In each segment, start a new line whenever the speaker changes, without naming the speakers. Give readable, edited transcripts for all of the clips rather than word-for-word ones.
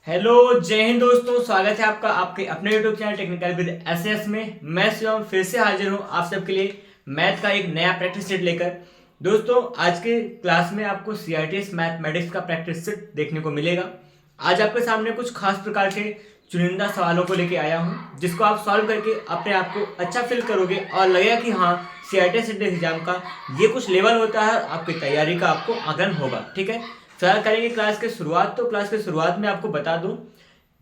Hello, जय हिंद दोस्तों। स्वागत है आपका आपके अपने YouTube channel technical with SS में। मैं शिवम फिर से हाजिर हूं आप सबके लिए मैथ का एक नया प्रैक्टिस सेट लेकर। दोस्तों, आज के क्लास में आपको सीआईटीएस मैथमेटिक्स का प्रैक्टिस सेट देखने को मिलेगा। आज आपके सामने कुछ खास प्रकार के चुनिंदा सवालों को लेके आया हूं, जिसको आप सॉल्व करके अपने आप को अच्छा फील करोगे और लगेगा कि हाँ, सीआईटीएस एग्जाम का ये कुछ लेवल होता है, आपकी तैयारी का आपको आकलन होगा। ठीक है, फिलहाल करेंगे क्लास की शुरुआत। तो क्लास की शुरुआत में आपको बता दूं,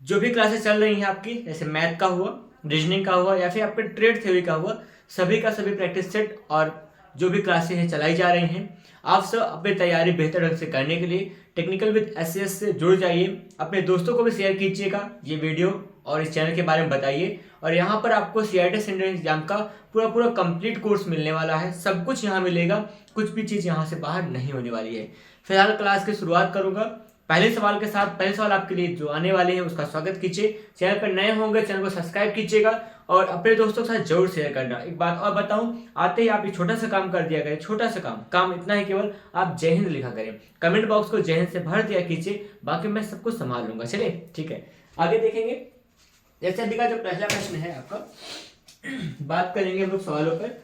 जो भी क्लासेस चल रही हैं आपकी, जैसे मैथ का हुआ, रीजनिंग का हुआ या फिर आपके ट्रेड थ्योरी का हुआ, सभी का सभी प्रैक्टिस सेट और जो भी क्लासेस हैं चलाई जा रही हैं। आप सब अपनी तैयारी बेहतर ढंग से करने के लिए टेक्निकल विद एसएस से जुड़ जाइए। अपने दोस्तों को भी शेयर कीजिएगा ये वीडियो और इस चैनल के बारे में बताइए। और यहाँ पर आपको सीआईटीएस एग्जाम का पूरा पूरा कंप्लीट कोर्स मिलने वाला है। सब कुछ यहाँ मिलेगा, कुछ भी चीज़ यहाँ से बाहर नहीं होने वाली है। फिलहाल क्लास की शुरुआत करूंगा पहले सवाल के साथ। पहले सवाल आपके लिए जो आने वाले हैं उसका स्वागत कीजिए। चैनल पर नए होंगे चैनल को सब्सक्राइब कीजिएगा और अपने दोस्तों के साथ जरूर शेयर करना। एक बात और बताऊं, आते ही आप एक छोटा सा काम कर दिया करें। छोटा सा काम इतना है, केवल आप जय हिंद लिखा करें। कमेंट बॉक्स को जय हिंद से भर दिया कीजिए, बाकी मैं सब कुछ संभाल लूंगा। चलिए ठीक है, आगे देखेंगे। जैसे अभी का जो पहला प्रश्न है आपका, बात करेंगे हम लोग सवालों पर।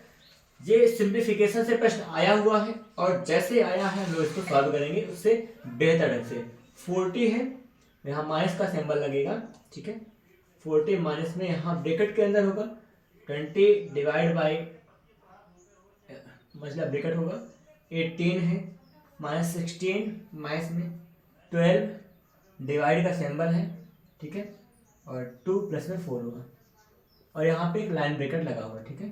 ये सिंप्लीफिकेशन से प्रश्न आया हुआ है और जैसे आया है हम लोग इसको सॉल्व करेंगे उससे बेहतर ढंग से। 40 है, यहाँ माइनस का सिंबल लगेगा। ठीक है, 40 माइनस में यहाँ ब्रैकेट के अंदर होगा 20 डिवाइड बाई, मतलब ब्रैकेट होगा 18 है, माइनस 16 माइनस में 12 डिवाइड का सिंबल है। ठीक है, और 2 प्लस में 4 होगा और यहाँ पे एक लाइन ब्रैकेट लगा हुआ है। ठीक है,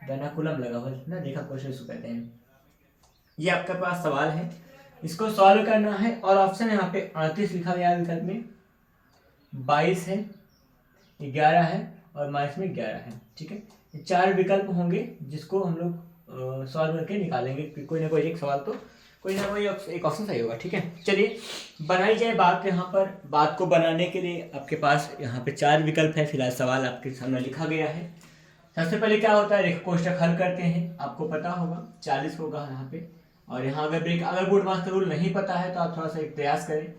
वेनाकुलम लगा हुआ है ना, देखा क्वेश्चन इसको कहते हैं। ये आपके पास सवाल है, इसको सॉल्व करना है। और ऑप्शन यहाँ पे 38 लिखा गया है विकल्प में, 22 है, 11 है और माइनस में 11 है। ठीक है, ये 4 विकल्प होंगे जिसको हम लोग सॉल्व करके निकालेंगे। कोई ना कोई एक सवाल तो कोई ना कोई एक ऑप्शन सही होगा। ठीक है, चलिए बनाई जाए बात। यहाँ पर बात को बनाने के लिए आपके पास यहाँ पे 4 विकल्प है। फिलहाल सवाल आपके सामने लिखा गया है। सबसे पहले क्या होता है, रेखा कोष्ठक हल करते हैं। आपको पता होगा 40 होगा यहाँ पे। और यहाँ अगर बोर्ड मास का रूल नहीं पता है तो आप थोड़ा सा एक प्रयास करें।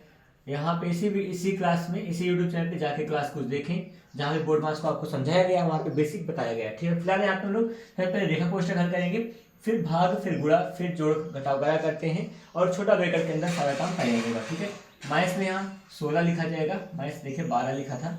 यहाँ पे इसी क्लास में, इसी यूट्यूब चैनल पे जाके क्लास कुछ देखें जहाँ पे बोर्ड मास को आपको समझाया गया, वहाँ पे बेसिक बताया गया है। ठीक है, फिलहाल यहाँ पे हम लोग सबसे पहले रेखा कोष्ठक हल करेंगे, फिर भाग, फिर गुणा, फिर जोड़ घटाव करा करते हैं और छोटा ब्रैकेट के अंदर सारा काम कराया जाएगा। ठीक है, माइनस में यहाँ 16 लिखा जाएगा, माइनस देखिए 12 लिखा था।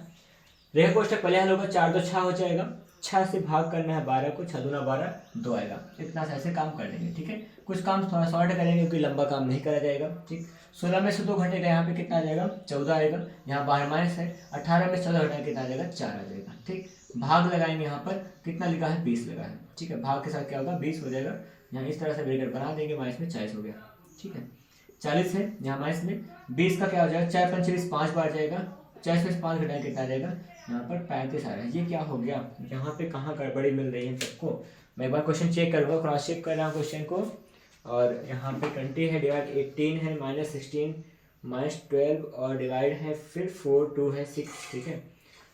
रेखा कोष्ठक पहले हल होगा, 4 तो 6 हो जाएगा, 6 से भाग करना है 12 को, 6 दूना 12, 2 आएगा। इतना से ऐसे काम कर लेंगे। ठीक है, कुछ काम थोड़ा शॉर्ट करेंगे क्योंकि लंबा काम नहीं करा जाएगा। ठीक, 16 में से 2 घटेगा, यहाँ पे कितना आ जाएगा 14 आएगा। यहाँ बाहर माइनस है, 18 में 14 घटाएगा कितना आ जाएगा 4 आ जाएगा। ठीक, भाग लगाएंगे, यहाँ पर कितना लिखा है 20 लगा है। ठीक है, भाग के साथ क्या होगा 20 हो जाएगा। यहाँ इस तरह से ब्रैकेट बना देंगे, माइनस में 40 हो गया। ठीक है, 40 है, यहाँ माइनस में 20 का क्या हो जाएगा, 4 पंच 20, 5 बार जाएगा, 40 में से 5 घटाएगा कितना आ जाएगा, यहाँ पर 35 आ रहा है। ये क्या हो गया, यहाँ पे कहाँ गड़बड़ी मिल रही है सबको। मैं एक बार क्वेश्चन चेक करूँगा, क्रॉस चेक कर रहा हूँ क्वेश्चन को। और यहाँ पे 20 है, डिवाइड 18 है, माइनस 16 माइनस 12 और डिवाइड है फिर 4, 2 है 6। ठीक है,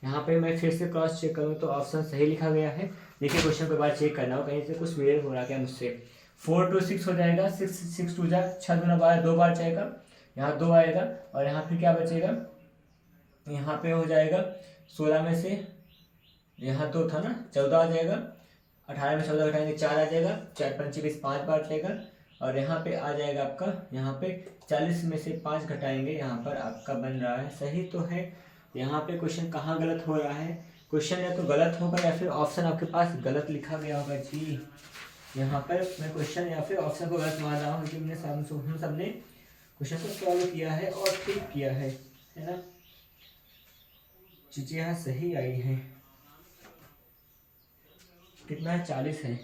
यहाँ पे मैं फिर से क्रॉस चेक करूँ तो ऑप्शन सही लिखा गया है। देखिए क्वेश्चन को बार चेक करना हो, कहीं से कुछ मिलेर हो रहा क्या मुझसे। 4 2 6 हो जाएगा, 6 2 जा 6 दूना 12, 2 बार जाएगा, यहाँ 2 आएगा और यहाँ फिर क्या बचेगा, यहाँ पे हो जाएगा 16 में से यहाँ तो था ना 14 आ जाएगा, 18 में 14 घटाएंगे 4 आ जाएगा, 4 पंच 20, 5 बार जाएगा और यहाँ पे आ जाएगा आपका, यहाँ पे 40 में से 5 घटाएंगे, यहाँ पर आपका बन रहा है सही तो है। यहाँ पे क्वेश्चन कहाँ गलत हो रहा है, क्वेश्चन या तो गलत होगा या फिर ऑप्शन आपके पास गलत लिखा गया होगा जी। यहाँ पर मैं क्वेश्चन या फिर ऑप्शन को गलत मान रहा हूँ क्योंकि हम सबने क्वेश्चन को सॉल्व किया है और ठीक किया है ना, चीजें यहाँ सही आई हैं। कितना है 40 है।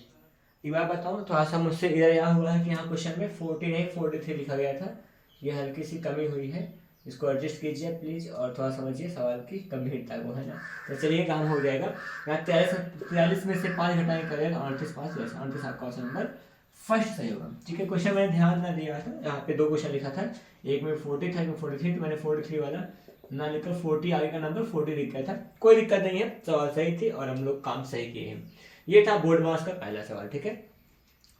एक बार बताऊँ, थोड़ा सा मुझसे इधर यहाँ हुआ है कि यहाँ क्वेश्चन में 40 नहीं 43 लिखा गया था, ये हल्की सी कमी हुई है, इसको एडजस्ट कीजिए प्लीज़ और थोड़ा समझिए सवाल की गंभीरता को, है ना। तो चलिए काम हो जाएगा। यहाँ 43 में से 5 घटाएं करेगा 38, 5 38 आपका ऑप्शन नंबर फर्स्ट सही होगा। ठीक है, क्वेश्चन मैंने ध्यान ना दिया था, यहाँ पे 2 क्वेश्चन लिखा था, एक में 40 था, एक में 43, तो मैंने 43 वाला ना लिखकर 40 आगे का नंबर 40 लिख गया था। कोई दिक्कत नहीं है, सवाल सही थी और हम लोग काम सही किए हैं। ये था बोर्ड मास का पहला सवाल। ठीक है,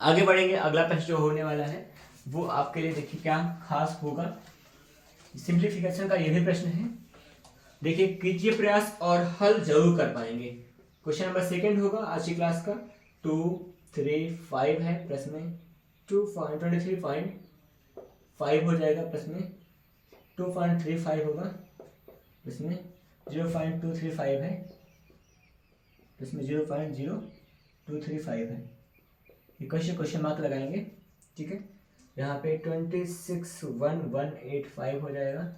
आगे बढ़ेंगे। अगला प्रश्न जो होने वाला है वो आपके लिए देखिए क्या खास होगा। सिंप्लीफिकेशन का ये भी प्रश्न है। देखिए, कीजिए प्रयास और हल जरूर कर पाएंगे। क्वेश्चन नंबर सेकंड होगा आज की क्लास का। 2, 3, 5 है प्लस में 23.5 हो जाएगा, प्लस में 2.35 होगा, प्लस में 0.235 है, प्लस में 0.0235 है। ये क्वेश्चन मार्क लगाएंगे, ठीक है। यहाँ पे 26.1185 हो जाएगा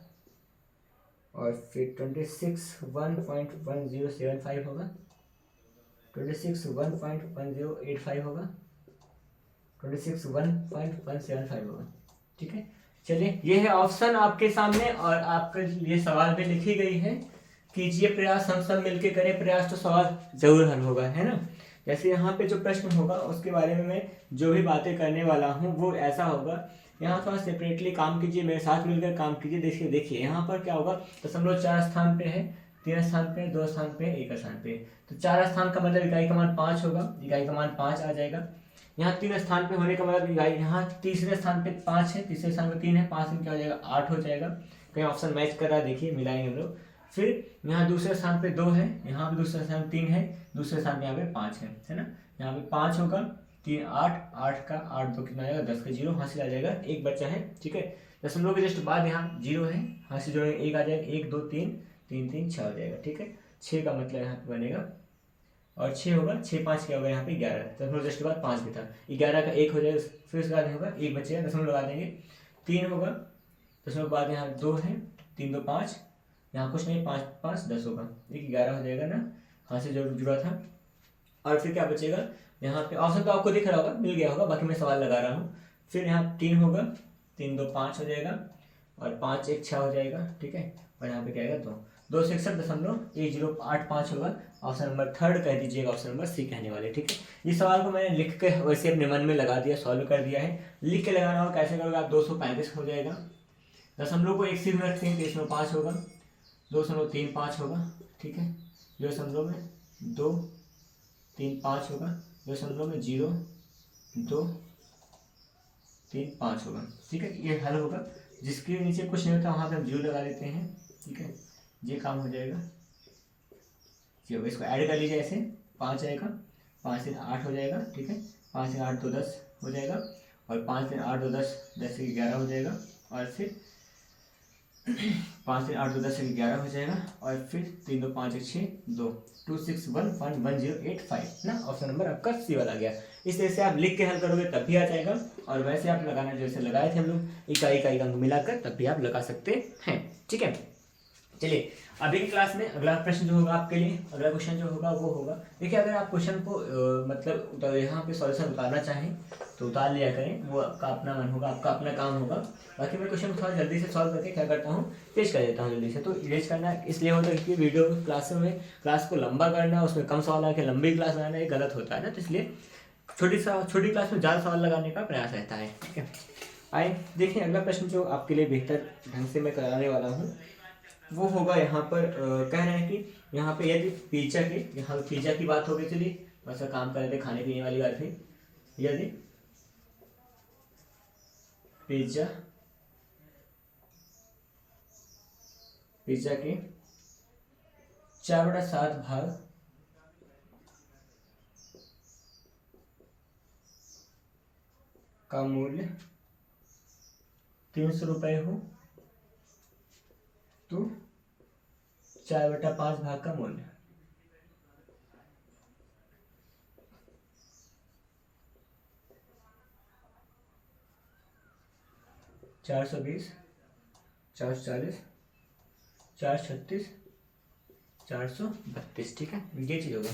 और फिर 26.1.1075 होगा, 26.1.1085 होगा, 26.1.175 होगा, ठीक है। चलिए, ये है ऑप्शन आपके सामने और आपके लिए सवाल पे लिखी गई है। कीजिए प्रयास, हम सब मिलके करें प्रयास तो सवाल जरूर हल होगा, है ना। जैसे यहाँ पे जो प्रश्न होगा उसके बारे में मैं जो भी बातें करने वाला हूँ वो ऐसा होगा। यहाँ थोड़ा सेपरेटली काम कीजिए, मेरे साथ मिलकर काम कीजिए। देखिए यहाँ पर क्या होगा, 0.4 स्थान पे है, 3 स्थान पे, 2 स्थान पे, 1 स्थान पे। तो 4 स्थान का मतलब इकाई का मान 5 होगा, इकाई का मान 5 आ जाएगा। यहाँ 3 स्थान पे होने का मतलब इकाई, यहाँ तीसरे स्थान पे 5 है, तीसरे स्थान पे 3 है, 5 में क्या हो जाएगा 8 हो जाएगा। कहीं ऑप्शन मैच कर रहा है, देखिए मिलाएंगे हम लोग। फिर यहाँ दूसरे स्थान पे 2 है, यहाँ पे दूसरे स्थान 3 है, दूसरे स्थान पे यहाँ पे 5 है ना। यहाँ पे 5 होगा, 3 8, 8 का 8 2 कितना आ जाएगा 10 का 0 हासिल आ जाएगा, एक बच्चा है, ठीक है। दशमलव के जस्ट बाद यहाँ 0 है, हासिल जोड़ेंगे 1 आ जाएगा, 1 2 3 3 3 6 हो जाएगा, ठीक है। 6 का मतलब यहाँ पे बनेगा और 6 होगा, 6 5 क्या होगा यहाँ पे 11, दशमलव जस्ट बाद 5 भी था, 11 का 1 हो जाएगा, फिर उसके बाद होगा 1 बचेगा, दशमलव लगा देंगे। 3 होगा, दशमलव के बाद यहाँ 2 है, 3 2 5, यहाँ कुछ नहीं, 5 5 10 होगा, एक 11 हो जाएगा ना, हासिल जो जुड़ा था। और फिर क्या बचेगा, यहाँ पे ऑप्शन तो आपको दिख रहा होगा, मिल गया होगा, बाकी मैं सवाल लगा रहा हूँ। फिर यहाँ 3 होगा, 3 2 5 हो जाएगा और 5 1 6 हो जाएगा, ठीक है। और यहाँ पे क्या आएगा 266.1085 होगा। ऑप्शन नंबर 3 कह दीजिएगा, ऑप्शन नंबर सी कहने वाले, ठीक है। इस सवाल को मैंने लिख के वैसे अपने मन में लगा दिया, सॉल्व कर दिया है। लिख के लगाना होगा, कैसे करोगे आप, 235 हो जाएगा, दशमलव को एक सीध में रखेंगे तो इसमें 5 होगा, 2.35 होगा, ठीक है। 0 में 2 3 5 होगा, 0 में 0 2 3 5 होगा, ठीक है। ये हल होगा, जिसके नीचे कुछ नहीं होता वहाँ पे हम 0 लगा देते हैं, ठीक है। ये काम हो जाएगा, ये होगा, इसको ऐड कर लीजिए ऐसे, 5 आएगा, 5 से 8 हो जाएगा, ठीक है। 5 से 8 तो 10 हो जाएगा और 5 से 8 तो 10, 10 से 11 हो जाएगा और फिर 5 से 8 तो 10 से 11 हो जाएगा और फिर 3 2 5 1 6 2 261.1085 ना। ऑप्शन नंबर आपका सी वाला गया। इस तरह से आप लिख के हल करोगे तब भी आ जाएगा और वैसे आप लगाना जैसे लगाए थे हम लोग इकाई इकाई अंक मिलाकर, तब भी आप लगा सकते हैं, ठीक है। चलिए, अभी की क्लास में अगला प्रश्न जो होगा आपके लिए, अगला क्वेश्चन जो होगा वो होगा, देखिए अगर आप क्वेश्चन को मतलब यहाँ पे सॉल्यूशन उतारना चाहें तो उतार लिया करें, वो आपका अपना मन होगा, आपका अपना काम होगा। बाकी मैं क्वेश्चन को थोड़ा जल्दी से सॉल्व करके क्या करता हूँ, पेश कर देता हूँ जल्दी से। तो इरेज करना इसलिए होता है कि वीडियो क्लासों में क्लास को लंबा करना, उसमें कम सवाल आके लंबी क्लास बनाना ये गलत होता है ना, तो इसलिए छोटी क्लास में ज़्यादा सवाल लगाने का प्रयास रहता है, ठीक है। आइए देखिए, अगला प्रश्न जो आपके लिए बेहतर ढंग से मैं कराने वाला हूँ वो होगा यहाँ पर कह रहे हैं कि यहाँ पे यदि पिज्जा के, यहाँ पिज्जा की बात हो गई, चलिए वैसा काम कर रहे थे, खाने पीने वाली बात थी। यदि पिज्जा के 4/7 भाग का मूल्य 300 रुपये हो तो 4/5 भाग का मूल्य 420, 440, 436, 432, ठीक है। ये चीज होगा।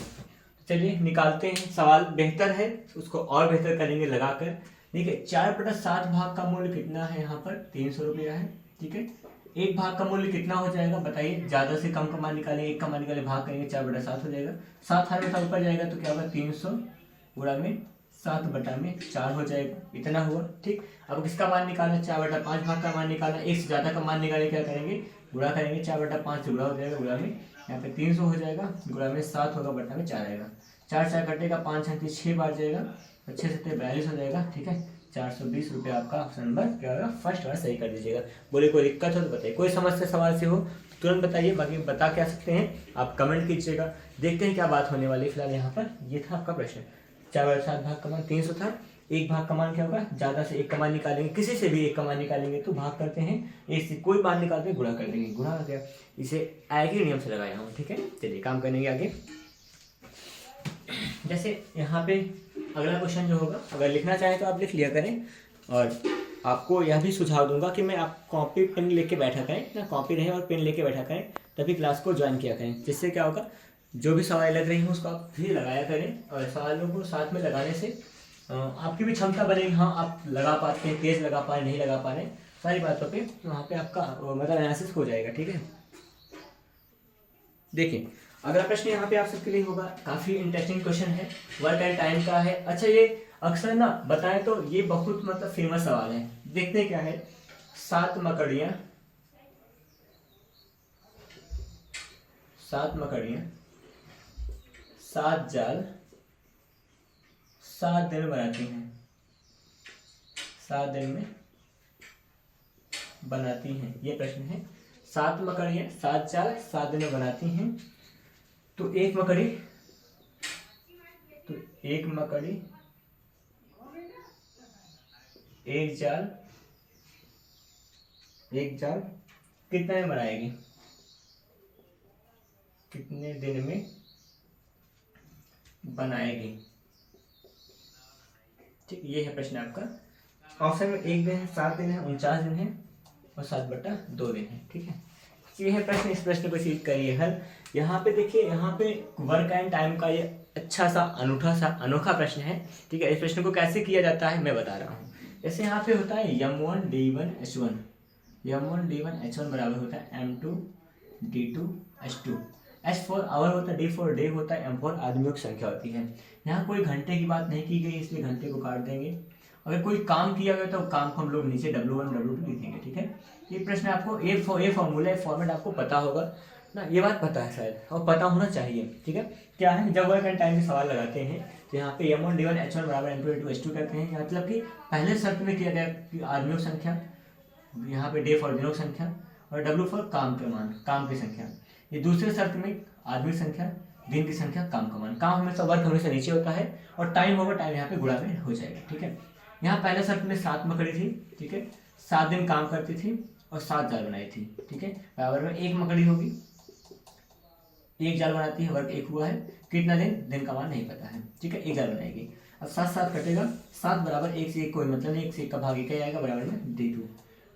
चलिए निकालते हैं, सवाल बेहतर है उसको और बेहतर करेंगे लगाकर। देखिए 4/7 भाग का मूल्य कितना है, यहाँ पर 300 रुपया है, ठीक है। एक भाग का मूल्य कितना हो जाएगा बताइए, ज्यादा से कम का मान निकालेंगे, एक का मान निकाले, भाग करेंगे, 4/7 हो जाएगा। 7 हाथ में ऊपर जाएगा तो क्या होगा, 300 गुणा में 7/4 हो जाएगा, इतना हुआ, ठीक। अब किसका मान निकालना, 4/5 भाग का मान निकालना, एक से ज्यादा का मान निकाले, क्या करेंगे, गुणा करेंगे, 4/5 से गुणा हो जाएगा, गुणा में यहाँ पे 300 हो जाएगा, गुणा में 7 होगा, बटा में 4 आएगा, 4 4 कटेगा, 5 6 बार जाएगा, 6 7 42 हो जाएगा, ठीक है। 420 रुपये आपका ऑप्शन नंबर क्या होगा, फर्स्ट वाला सही कर दीजिएगा। बोले कोई दिक्कत हो तो बताइए, कोई समस्या सवाल से हो तुरंत बताइए, बाकी बता क्या सकते हैं आप कमेंट कीजिएगा। देखते हैं क्या बात होने वाली है। फिलहाल यहाँ पर ये था आपका प्रश्न, 4/7 भाग का मान 300 था। एक भाग का मान क्या होगा, ज़्यादा से एक का मान निकालेंगे, किसी से भी एक का मान निकालेंगे तो भाग करते हैं, एक से कोई मान निकालते हैं गुणा कर देंगे, गुणा हो गया। इसे एक ही नियम से लगाया हूँ, ठीक है। चलिए काम करेंगे आगे। जैसे यहाँ पे अगला क्वेश्चन जो होगा, अगर लिखना चाहें तो आप लिख लिया करें, और आपको यह भी सुझाव दूंगा कि मैं आप कॉपी पेन लेके बैठा करें ना, कॉपी रहे और पेन लेके बैठा करें, तभी क्लास को ज्वाइन किया करें। जिससे क्या होगा, जो भी सवाल लग रही हो उसको आप भी लगाया करें, और सवालों को साथ में लगाने से आपकी भी क्षमता बनेगी। हाँ, आप लगा पाते हैं, तेज लगा पा रहे, नहीं लगा पा रहे, सारी बातों पे वहाँ पे आपका मतलब एनालिसिस हो जाएगा, ठीक है। देखिए अगला प्रश्न यहाँ पे आप सबके लिए होगा, काफ़ी इंटरेस्टिंग क्वेश्चन है, वर्क एंड टाइम का है। अच्छा, ये अक्सर ना बताएं तो ये बहुत मतलब फेमस सवाल है। देखते हैं क्या है। 7 मकड़ियाँ 7 जाल 7 दिन में बनाती हैं, 7 दिन में बनाती हैं, ये प्रश्न है। 7 मकड़ियाँ 7 जाल 7 दिन में बनाती हैं, तो एक मकड़ी एक जाल कितने में बनाएगी, कितने दिन में बनाएगी, ठीक। ये है प्रश्न आपका। ऑप्शन में 1 दिन है, 7 दिन है, 49 दिन है, और 7/2 दिन है, ठीक है। ये है प्रश्न, इस प्रश्न को सीख करिए हल। यहाँ पे देखिए, यहाँ पे वर्क एंड टाइम का ये अच्छा सा अनोखा प्रश्न है, ठीक है। इस प्रश्न को कैसे किया जाता है मैं बता रहा हूँ। जैसे यहाँ पे होता है m1 d1 h1 बराबर होता है m2 d2 h2, h for our होता है, d फॉर डे होता है, m फॉर आदमियों की संख्या होती है। यहाँ कोई घंटे की बात नहीं की गई, इसलिए घंटे को काट देंगे। अगर कोई काम किया गया तो काम को हम लोग नीचे W1 W2 लिखेंगे, ठीक है। ये प्रश्न आपको ये फॉर्मूला फॉर्मेट आपको पता होगा ना, ये बात पता है शायद, और पता होना चाहिए, ठीक है। क्या है, जब वर्क एंड टाइम के सवाल लगाते हैं तो यहाँ पे m1 d1 h1 बराबर m2 d2 h2 कहते हैं। मतलब कि पहले शर्त में किया गया कि आदमियों की संख्या, यहाँ पे डे फॉर दिनों की संख्या, और W फॉर काम के मान, काम की संख्या। ये दूसरे शर्त में आदमी की संख्या, दिन की संख्या, काम का मान। काम हमेशा वर्क हमेशा नीचे होता है, और टाइम होगा, टाइम यहाँ पे गुणा में हो जाएगा, ठीक है। यहाँ पहले शर्त में 7 मकड़ी थी, ठीक है, 7 दिन काम करती थी और 7 जाल बनाई थी, ठीक है। बराबर में 1 मकड़ी होगी, 1 जाल बनाती है, वर्क 1 हुआ है, कितना दिन का मान नहीं पता है, ठीक है। 1 जाल बनाएगी। अब 7 कटेगा, 7 बराबर 1 से 1 कोई मतलब नहीं, 1 से 1 का भाग 1 ही आएगा, बराबर में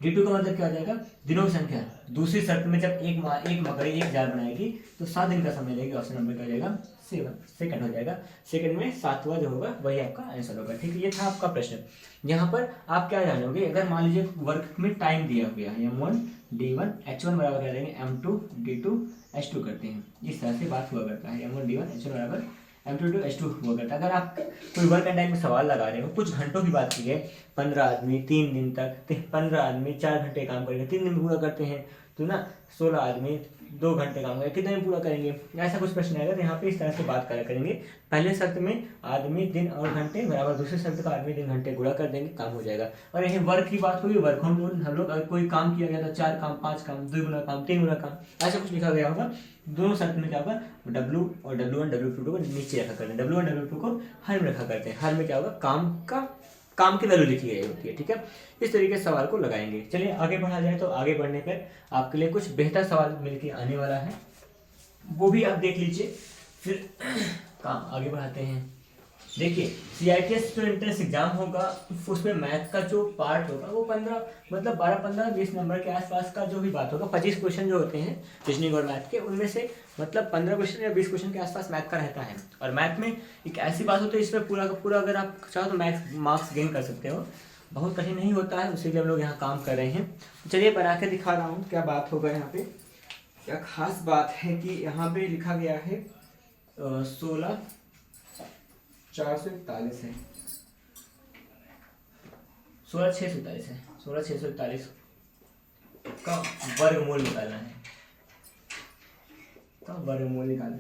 d2 का मतलब क्या हो जाएगा, दिनों की संख्या। दूसरी शर्त में जब एक मकड़ी 1 जाल बनाएगी तो 7 दिन का समय लेगी, ऑप्शन नंबर क्या हो जाएगा 7, सेकंड हो जाएगा। सेकंड में 7वां जो होगा वही आपका आंसर होगा, ठीक है। ये था आपका प्रश्न। यहाँ पर आप क्या जानोगे, अगर मान लीजिए वर्क में टाइम दिया गया है, m1 d1 h1 बराबर क्या देंगे, m2 d2 h2 करते हैं, इस तरह से बात हुआ करता है। m1 d1 h1 बराबर m2 d2 h2 हुआ करता है। अगर आप कोई वर्क एंड टाइम में सवाल लगा रहे हो, कुछ घंटों की बात की है, 15 आदमी 3 दिन तक, 15 आदमी 4 घंटे काम करेंगे, 3 दिन में पूरा करते हैं, तो ना 16 आदमी 2 घंटे काम करेंगे, कितने में पूरा करेंगे, ऐसा कुछ प्रश्न आएगा। तो यहाँ पे इस तरह से बात करेंगे, पहले शर्त में आदमी दिन और घंटे बराबर दूसरे शर्त का आदमी दिन घंटे गुणा कर देंगे, काम हो जाएगा। और यही वर्क की बात हुई, वर्क हम लोग अगर कोई काम किया गया तो 4 काम 5 काम 2 गुना काम 3 गुना काम, ऐसा कुछ लिखा गया होगा। दोनों शर्त में क्या होगा, W और W1 W2 को नीचे रखा करते हैं, W1 W2 को हर में रखा करते हैं। हर में क्या होगा, काम की वैल्यू लिखी गई होती है, ठीक है। इस तरीके से सवाल को लगाएंगे। चलिए आगे बढ़ा जाए, तो आगे बढ़ने पर आपके लिए कुछ बेहतर सवाल मिलके आने वाला है, वो भी आप देख लीजिए। फिर काम आगे बढ़ाते हैं। देखिए CITS जो एंट्रेंस एग्जाम होगा, उसमें मैथ का जो पार्ट होगा वो 12-15-20 नंबर के आसपास का जो भी बात होगा, 25 क्वेश्चन जो होते हैं रीजनिंग और मैथ के, उनमें से मतलब 15 क्वेश्चन या 20 क्वेश्चन के आसपास मैथ का रहता है। और मैथ में एक ऐसी बात होती है, इसमें पूरा का पूरा अगर आप चाहो तो मैथ्स मार्क्स गेन कर सकते हो, बहुत कठिन नहीं होता है, उसी लिए हम लोग यहाँ काम कर रहे हैं। चलिए बना के दिखा रहा हूँ क्या बात होगा। यहाँ पे क्या खास बात है कि यहाँ पे लिखा गया है 16,441 है, 16,641 है, 16,641 का वर्गमूल निकालना है,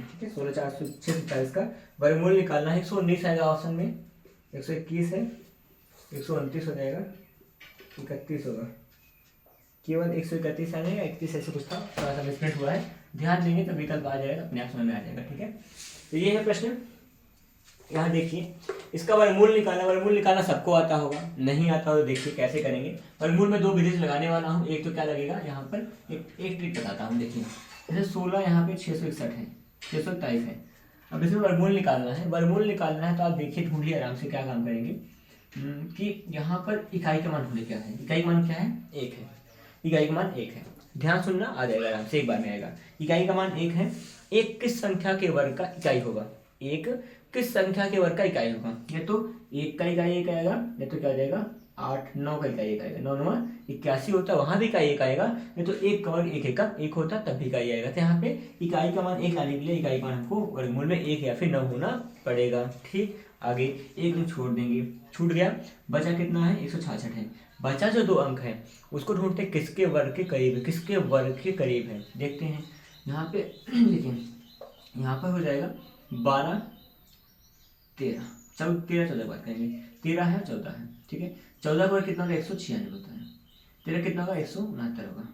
ठीक है। 16,441 का वर्गमूल निकालना है। 119 आएगा ऑप्शन में, 121 है, 129 हो जाएगा, 31 होगा, केवल 131 आ जाएगा, 31 ऐसे कुछ था, थोड़ा सा मिसप्रिंट हुआ है, ध्यान देंगे तो विकल्प आ जाएगा, अपने आप समझ में आ जाएगा। ठीक है, तो ये है प्रश्न। यहाँ देखिए, इसका वर्गमूल निकालना, वर्गमूल निकालना सबको आता होगा, नहीं आता हो तो देखिए कैसे करेंगे। वर्गमूल में 2 विधि से लगाने वाला हूँ। एक तो क्या लगेगा, यहाँ पर एक ट्रिक बताता हूँ। देखिए जैसे 16 यहाँ पे 661 है, 627 है। अब इसमें वर्गमूल निकालना है, वर्गमूल निकालना है तो आप देखिए ढूंढिए आराम से क्या काम करेंगे कि यहाँ पर इकाई का मान होने क्या है, इकाई का मान क्या है, 1 है, इकाई का मान 1 है। ध्यान सुनना, आ जाएगा आराम से, एक बार में आएगा। इकाई का मान 1 है, एक किस संख्या के वर्ग का इकाई होगा, एक किस संख्या के वर्ग का इकाई होगा, या तो 1 का इकाई 1 आएगा, या तो क्या आ जाएगा 8, 9 का इकाई 1 आएगा, 9 9 81 होता है, वहां भी इकाई 1 आएगा, या तो 1 का वर्ग 1 का 1 होता तब भी इकाई आएगा। तो यहाँ पे इकाई का मान 1 लाने के लिए इकाई का मान हमको वर्गमूल में 1 या फिर 9 होना पड़ेगा। ठीक, आगे एक दो छोड़ देंगे, छूट गया, बचा कितना है, 166 है। बचा जो 2 अंक है उसको ढूंढते हैं किसके वर्ग के करीब है, किसके वर्ग के करीब है, देखते हैं यहाँ पे। देखिए यहाँ पर हो जाएगा 12, 13, 14 बात करेंगे, 13 है, 14 है। ठीक है, 14 का वर्ग कितना होगा, 196 होता है, 13 कितना होगा, 169 होगा,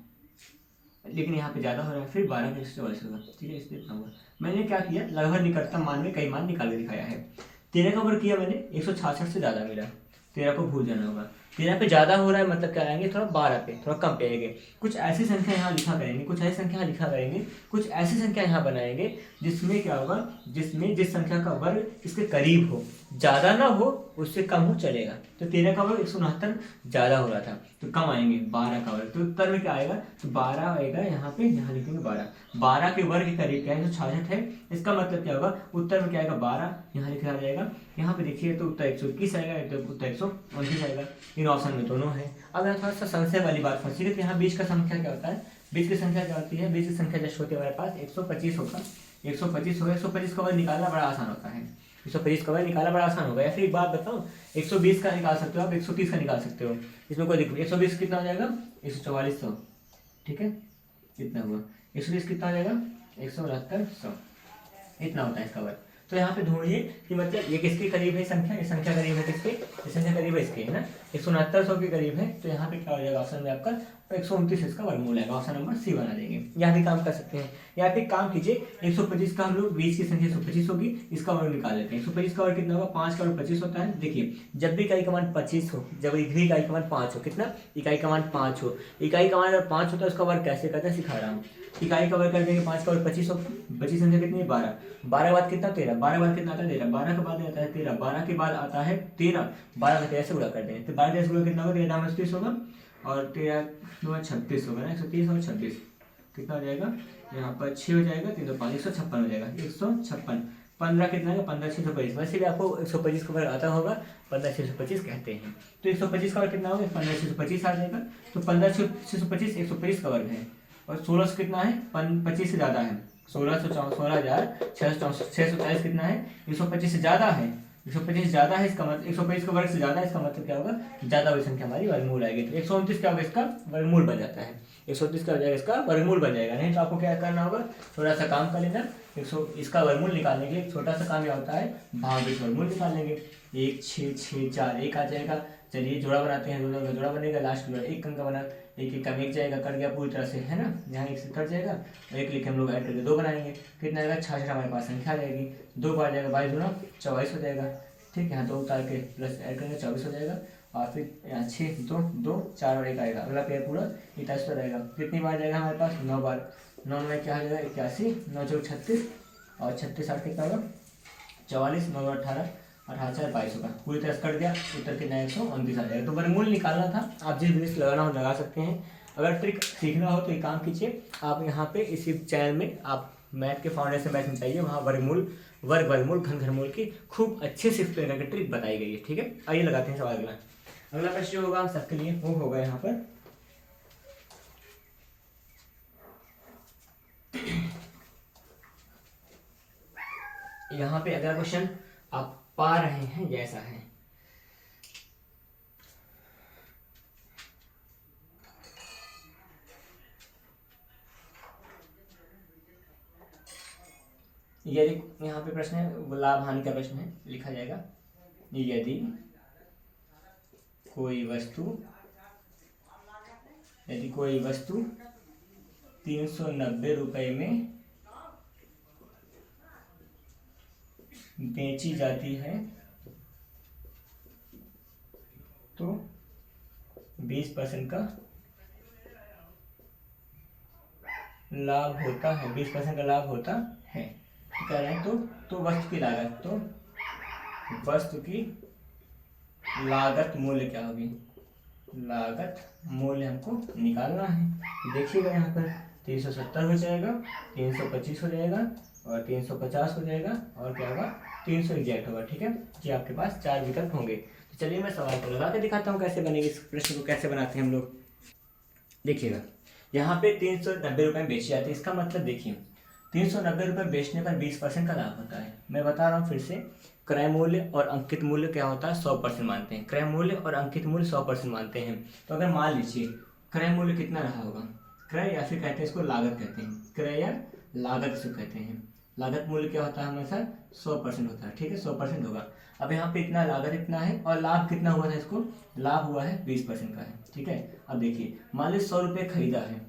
लेकिन यहाँ पे ज़्यादा हो रहा है, फिर 12 का 144 होगा। ठीक है, इसलिए इतना होगा। मैंने क्या किया, लगभग निकटतम मान में कई मान निकाल के दिखाया है। 13 का वर्ग किया मैंने, 166 से ज़्यादा मिला, 13 को भूल जाना होगा। 13 पे ज़्यादा हो रहा है मतलब क्या आएंगे, थोड़ा 12 पे थोड़ा कम पे आएंगे। कुछ ऐसी संख्या यहाँ लिखा करेंगे, कुछ ऐसी संख्या लिखा करेंगे, कुछ ऐसी संख्या यहाँ बनाएंगे जिसमें क्या होगा, जिसमें जिस संख्या का वर्ग इसके करीब हो, ज़्यादा ना हो उससे कम हो चलेगा। तो 13 का वर्ग 169 ज़्यादा हो रहा था तो कम आएंगे, 12 का वर्ग, तो उत्तर में क्या आएगा, तो 12 आएगा, यहाँ पे यहाँ लिखेंगे 12, 12 के वर्ग के करीब क्या है, 166 है, इसका मतलब क्या होगा, उत्तर में क्या आएगा 12, यहाँ लिखा जाएगा। यहाँ पे देखिए तो उत्तर 121 आएगा, तो उत्तर 129 आएगा, इन ऑप्शन में दोनों है। अब यहाँ थोड़ा सा संशय वाली बात फंसी है, तो यहाँ बीच का संख्या क्या होता है, बीच की संख्या क्या होती है, बीच की संख्या जैसे होती है हमारे पास 125 होगा, 125 होगा, 125 का वर्ग निकालना बड़ा आसान होता है, 125 का वर्ग निकालना बड़ा आसान होगा। या फिर एक बात बताओ, 120 का निकाल सकते हो आप, 130 का निकाल सकते हो, इसमें कोई दिक्कत। 120 कितना हो जाएगा, 144 ठीक है, कितना हुआ, 120 कितना हो जाएगा, 169 इतना होता है इसका वर्ग। तो यहाँ पे ढूंढिए कि मतलब ये किसके करीब है संख्या, ये संख्या करीब है किसके, ये संख्या करीब है इसके, है ना, 169 के करीब है। तो यहाँ पे क्या हो जाएगा ऑप्शन में आपका, 129 इसका वर्गमूल आएगा, ऑप्शन नंबर सी बना देंगे। यहाँ भी काम कर सकते हैं, यहाँ पे काम कीजिए, 125 का हम लोग बीच की संख्या 125 होगी, इसका वर्ग निकाल लेते हैं। 125 का वर्ग कितना होगा, 5 का वर्ग 25 होता है। देखिए जब भी इकाई का मान 25 हो, जब इकाई का मान 5 हो, कितना, इकाई का मान 5 हो, इकाई का मान अगर 5 होता है उसका वर्ग कैसे करते हैं सिखा रहा हूँ। इकाई का वर्ग कर देंगे, 5 का वर्ग 25 होगा, बची संख्या कितनी है 12, 12 के बाद कितना 13, 12 के बाद कितना आता है 13, 12 के बाद आता है 13, 12 के बाद आता है 13, 12 का 13 से गुणा कर देंगे, तो 12 13 कितना होगा, 13 30 होगा, और 13 36 होगा ना, 130 और 26 कितना हो जाएगा, यहाँ पर 6 हो जाएगा, 3 5 156 हो जाएगा, 156, 15 कितना है, 15 625, वैसे भी आपको 125 का वर्ग आता होगा, 15 625 कहते हैं। तो 125 का वर्ग कितना होगा, 15 625 आ जाएगा, तो 15 625 125 का वर्ग है, और 16 से कितना है, 25 से ज़्यादा है, 16,640 कितना है, 125 से ज़्यादा है, 125 ज़्यादा है, इसका मतलब 125 का वर्ग से ज़्यादा है, इसका मतलब क्या होगा, ज़्यादा वाली संख्या हमारी वर्गमूल आएगी। तो 129 क्या होगा, इसका वर्गमूल बन जाता है, 129 का हो जाएगा, इसका वर्गमूल बन जाएगा। नहीं तो आपको क्या करना होगा, थोड़ा सा काम कर लेना, इसका वर्गमूल निकालने के लिए एक छोटा सा काम यह होता है, भाग वर्गमूल निकाल लेंगे, 1 6 6 4 1 आ जाएगा। चलिए जोड़ा बनाते हैं, दोनों का जोड़ा बनेगा, लास्ट में एक अंक का बना, एक का मिट जाएगा, कट गया पूरी तरह से, है ना, यहाँ एक से कट जाएगा, और एक लिखे हम लोग ऐड करके 2 बनाएंगे, कितना आएगा 66 हमारे पास संख्या आ जाएगी, 2 बार जाएगा 22 दूना 24 हो जाएगा। ठीक है, यहाँ 2 उतार के प्लस ऐड करेंगे 24 हो जाएगा, और फिर यहाँ 6 2 2 4 और 1 आएगा, अगला पेयर पूरा 27 पर रहेगा। कितनी बार जाएगा हमारे पास, 9 बार, 9 में क्या हो जाएगा 81, 9 चौक 36, और 36 8 कितना होगा 44, 9 18, 18 4 22 होगा, पूरी तरह से कट गया, उत्तर कितना है 129 आ जाएगा। तो वर्गमूल निकालना था, आप जिस विधि से लगाना हो लगा सकते हैं। अगर ट्रिक सीखना हो तो एक काम कीजिए, आप यहाँ पे इसी चैनल में आप मैथ के फाउंडेशन मैथ में चाहिए, वहाँ वर्गमूल वर्गमूल घनमूल की खूब अच्छे से एक्सप्लेन करके ट्रिक बताई गई है। ठीक है, आइए लगाते हैं सवाल अगला। अगला प्रश्न जो होगा हम सबके लिए वो होगा यहाँ पर, यहाँ पे अगला क्वेश्चन आप पा रहे हैं जैसा है, यदि यहाँ पे प्रश्न है, लाभ हानि का प्रश्न है, लिखा जाएगा, यदि कोई वस्तु यदि कोई वस्तु 390 रुपये में बेची जाती है तो 20% का लाभ होता है, 20% का लाभ होता है। कह रहे हैं तो वस्तु की लागत, तो वस्तु की लागत मूल्य क्या होगी, लागत मूल्य हमको निकालना है। देखिएगा यहाँ पर 370 हो जाएगा, 325 हो जाएगा और 350 हो जाएगा और क्या होगा 300 एग्जैक्ट होगा। ठीक है जी, आपके पास 4 विकल्प होंगे। तो चलिए मैं सवाल को लगा के दिखाता हूँ कैसे बनेगी, इस प्रश्न को कैसे बनाते हैं हम लोग। देखिएगा यहाँ पे 390 रुपये बेची जाती है, इसका मतलब देखिए 390 रुपये बेचने पर 20% का लाभ होता है। मैं बता रहा हूँ फिर से, क्रय मूल्य और अंकित मूल्य क्या होता है 100% मानते हैं। क्रय मूल्य और अंकित मूल्य 100% मानते हैं। तो अगर मान लीजिए क्रय मूल्य कितना रहा होगा, क्रय या फिर कहते हैं इसको लागत कहते हैं, क्रय या लागत इसको कहते हैं। लागत मूल्य क्या होता है हमेशा 100% होता है। ठीक है 100% होगा। अब यहाँ पे इतना लागत इतना है और लाभ कितना हुआ था, इसको लाभ हुआ है 20% का है। ठीक है अब देखिए मान लीजिए 100 रुपये खरीदा है,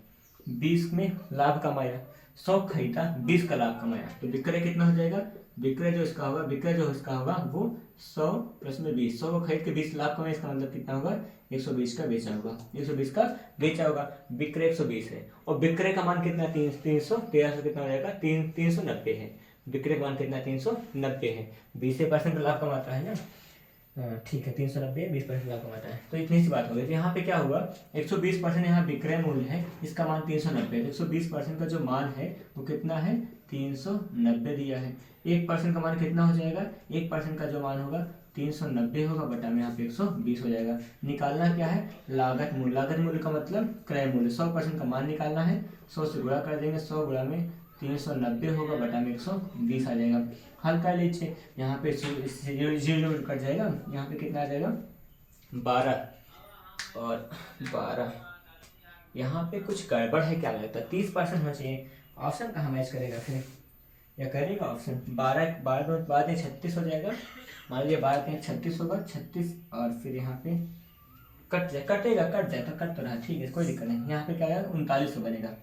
20 में लाभ कमाया, 100 खरीदा 20 का लाभ कमाया, तो विक्रय कितना हो जाएगा, विक्रय जो इसका होगा वो 100 प्लस में 20, 100 को खरीद के 20 लाभ कमाया, इसका मतलब कितना होगा 120 का बेचा होगा, 120 का बेचा होगा। विक्रय 120 है और विक्रय का मान कितना 300 कितना हो जाएगा 390 है। विक्रय का मान कितना 390 है, 20% का लाभ कमाता है ना। ठीक है 390 20% लाभ कमाता है, तो इतनी सी बात हो गई। तो यहाँ पे क्या हुआ 120% यहाँ विक्रय मूल्य है, इसका मान 390 है। 120% का जो मान है वो कितना है 390 दिया है। 1% का मान कितना हो जाएगा, 1% का जो मान होगा 390 होगा बटा में यहाँ पे 120 हो जाएगा। निकालना क्या है लागत मूल्य, लागत मूल्य का मतलब क्रय मूल्य, 100% का मान निकालना है, 100 से गुणा कर देंगे, 100 गुणा में 390 होगा बटा में 120 आ जाएगा। हल कर लीजिए, यहाँ पे जीरो कट जाएगा, यहाँ पे कितना आ जाएगा 12 और 12। यहाँ पे कुछ गड़बड़ है क्या लगता है, 30% होना चाहिए। ऑप्शन कहाँ मैच करेगा फिर, या करेगा ऑप्शन 12 36 हो जाएगा। मान लीजिए 12 36 होगा, 36 और फिर यहाँ पे कट जाए तो कट तो रहा, ठीक है कोई दिक्कत नहीं। यहाँ पे क्या आएगा 3900 बनेगा,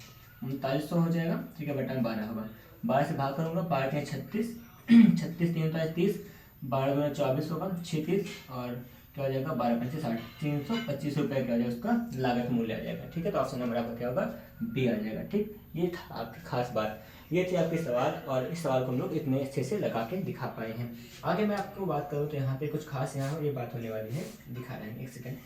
3900 हो जाएगा। ठीक है बटा में 12 होगा, 12 से भाग करूँगा, 12 36, 36 3 होता है 30, 12 गुना 24 होगा 36 और क्या हो जाएगा 12 5 60, 325 रुपये क्या हो जाएगा उसका लागत मूल्य आ जाएगा। ठीक है तो ऑप्शन नंबर आपका क्या होगा बी आ जाएगा। ठीक ये था आपकी खास बात, ये थे आपके सवाल और इस सवाल को हम लोग इतने अच्छे से लगा के दिखा पाए हैं। आगे मैं आपको बात करूँ तो यहाँ पे कुछ खास यहाँ ये बात होने वाली है, दिखा रहे हैं एक सेकेंड।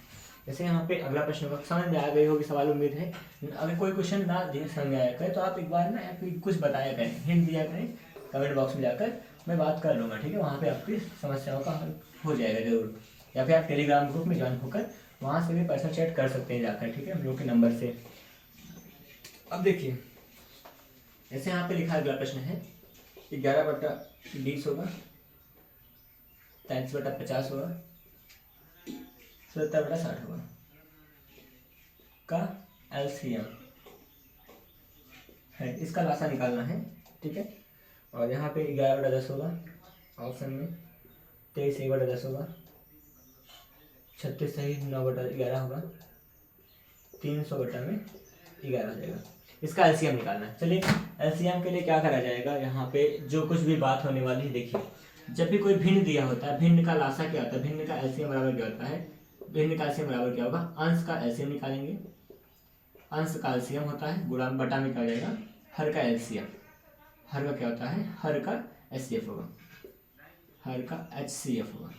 जैसे यहाँ पे अगला प्रश्न होगा, समझ में आ गई होगी सवाल उम्मीद है। अगर कोई क्वेश्चन ना समझ में आया करे तो आप एक बार ना कुछ बताया करें, हिंट दिया करें कमेंट बॉक्स में जाकर, मैं बात कर लूँगा। ठीक है वहाँ पे आपकी समस्याओं का हल हो जाएगा जरूर, या फिर आप टेलीग्राम ग्रुप में ज्वाइन होकर वहाँ से भी पर्सनल चैट कर सकते हैं जाकर। ठीक है हम लोग के नंबर से। अब देखिए जैसे यहाँ पे लिखा अगला प्रश्न है 11/20 होगा, 33/50 होगा, 70/60 होगा का LCM है, इसका लासा निकालना है। ठीक है और यहाँ पे 11/10 होगा, ऑप्शन में 23 1/10 होगा, 36 सही 9/11 होगा, 300/11 हो जाएगा। इसका LCM निकालना है। चलिए LCM के लिए क्या करा जाएगा, यहाँ पे जो कुछ भी बात होने वाली है देखिए, जब भी कोई भिन्न दिया होता है, भिन्न का लासा क्या होता है, भिन्न का LCM बराबर क्या होता है, भिन्न का LCM बराबर क्या होगा, अंश का LCM निकालेंगे, अंश का LCM होता है गुणा बटा में क्या हो जाएगा हर का LCM, हर का क्या होता है हर का HCF होगा, हर का HCF होगा।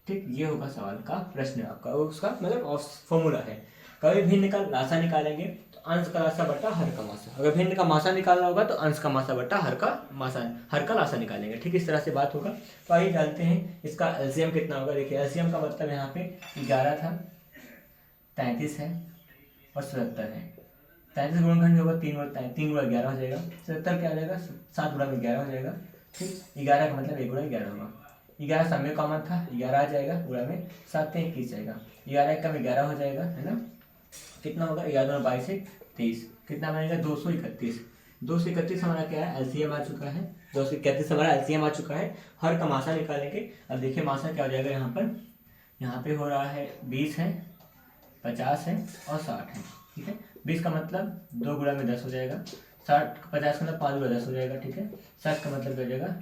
ठीक ये होगा सवाल का प्रश्न आपका, उसका मतलब फॉर्मूला है। कभी भिन्न का लासा निकालेंगे तो अंश का लासा बटा हर का मासा, अगर भिन्न का मासा निकालना होगा तो अंश का मासा बटा हर का मासा, हर का लासा निकालेंगे। ठीक इस तरह से बात होगा। तो आइए जानते हैं इसका LCM कितना होगा। देखिए LCM का मतलब यहाँ पे 11 था, 33 है और 77 है। 33 गुणनखंड होगा 3 गुणा 11 हो जाएगा, 77 क्या हो जाएगा 7 गुणा 11 हो जाएगा। ठीक 11 का मतलब 1 गुणा 11 होगा, 11 सब में कॉमन था 11 आ जाएगा, गुणा में 7 21 जाएगा, 11 का 11 हो जाएगा है ना। कितना होगा 11 22 से 23, कितना बनेगा 231। 231 हमारा क्या है LCM आ चुका है, 231 हमारा LCM आ चुका है। हर का मासा निकालेंगे। अब देखिए मासा क्या हो जाएगा यहाँ पर यहाँ पे हो रहा है 20 है, 50 है और 60 है। ठीक है, 20 का मतलब 2 गुणा में 10 हो जाएगा, 50 का मतलब 5 गुणा 10 हो जाएगा। ठीक है, 60 का मतलब क्या हो जाएगा,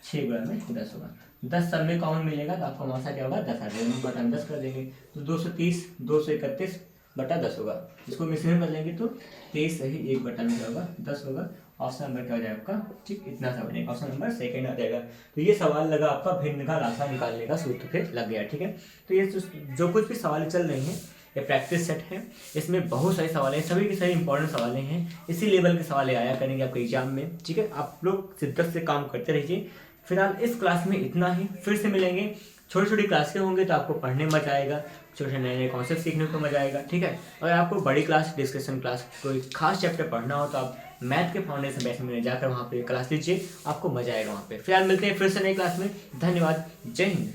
6 गुणा में 10 होगा। 10 सब में कॉमन मिलेगा तो आपका मासा क्या होगा, 10 आ जाएगा, बटा में 10 कर देंगे तो 230 231 बटा 10 होगा। इसको मिश्रण में बदलेंगे तो 23 सही 1 बटा में क्या होगा, 10 होगा। ऑप्शन नंबर क्या हो जाएगा आपका, ठीक इतना सा बनेगा, ऑप्शन नंबर सेकंड आ जाएगा। तो ये सवाल लगा आपका भिन्न का रास्ता निकालने का सूत्र फिर लग गया। ठीक है, तो ये जो कुछ भी सवाल चल रहे हैं ये प्रैक्टिस सेट है, इसमें बहुत सारे सवाल हैं, सभी के सभी इंपॉर्टेंट सवाल हैं, इसी लेवल के सवाल आया करेंगे आपके एग्जाम में। ठीक है, आप लोग शिद्दत से काम करते रहिए। फिलहाल इस क्लास में इतना ही, फिर से मिलेंगे। छोटी छोटी क्लासें होंगे तो आपको पढ़ने में मजा आएगा, छोटे नए नए कॉन्सेप्ट सीखने को मजा आएगा। ठीक है, अगर आपको बड़ी क्लास, डिस्कशन क्लास, कोई खास चैप्टर पढ़ना हो तो आप मैथ के फाउंडेशन बैच में जाकर वहाँ पे क्लास लीजिए, आपको मजा आएगा वहाँ पे। फिलहाल मिलते हैं फिर से नई क्लास में। धन्यवाद, जय हिंद।